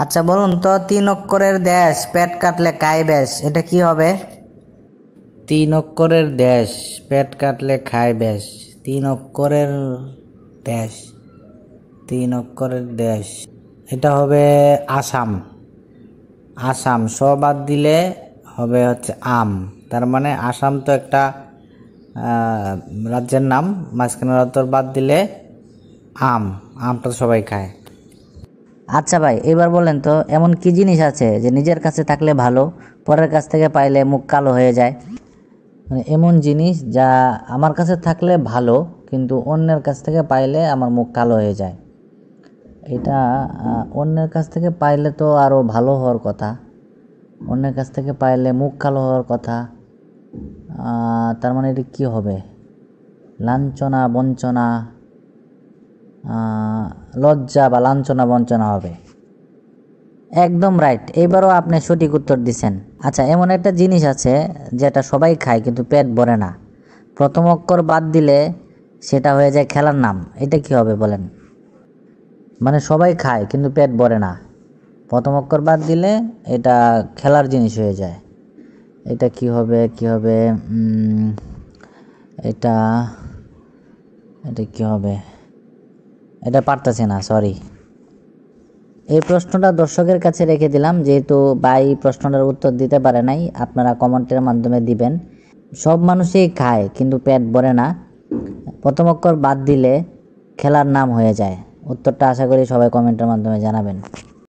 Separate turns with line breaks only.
আচ্ছা বলুন তো, 3 অক্ষরের দেশ পেট কাটলে খায় বেশ, এটা কি হবে? 3 অক্ষরের দেশ পেট কাটলে খায় বেশ, 3 অক্ষরের দেশ, 3 অক্ষরের দেশ, এটা হবে আসাম। আসাম বাদ দিলে হবে হচ্ছে আম। তার মানে আসাম তো একটা রাজ্যের নাম, মাঝখানে তোর বাদ দিলে আম। আমটা সবাই খায়। আচ্ছা ভাই, এবার বলেন তো, এমন কি জিনিস আছে যে নিজের কাছে থাকলে ভালো, পরের কাছ থেকে পাইলে মুখ কালো হয়ে যায়? মানে এমন জিনিস যা আমার কাছে থাকলে ভালো, কিন্তু অন্যের কাছ থেকে পাইলে আমার মুখ কালো হয়ে যায়। এটা অন্যের কাছ থেকে পাইলে তো আরও ভালো হওয়ার কথা, অন্যের কাছ থেকে পাইলে মুখ কালো হওয়ার কথা। তার মানে এটা কী হবে? লাঞ্ছনা বঞ্চনা, লজ্জা বা লাঞ্ছনা বঞ্চনা হবে। একদম রাইট, এবারও আপনি সঠিক উত্তর দিছেন। আচ্ছা, এমন একটা জিনিস আছে যেটা সবাই খায় কিন্তু পেট ভরে না, প্রথম অক্ষর বাদ দিলে সেটা হয়ে যায় খেলার নাম, এটা কি হবে বলেন? মানে সবাই খায় কিন্তু পেট ভরে না, প্রথম অক্ষর বাদ দিলে এটা খেলার জিনিস হয়ে যায়। এটা কি হবে, কি হবে? এটা এটা কি হবে? এটা পারতেছি না, সরি। এই প্রশ্নটা দর্শকের কাছে রেখে দিলাম, যেহেতু ভাই প্রশ্নটার উত্তর দিতে পারে নাই, আপনারা কমেন্টের মাধ্যমে দিবেন। সব মানুষই খায় কিন্তু পেট ভরে না, প্রথম অক্ষর বাদ দিলে খেলার নাম হয়ে যায়। উত্তরটা আশা করি সবাই কমেন্টের মাধ্যমে জানাবেন।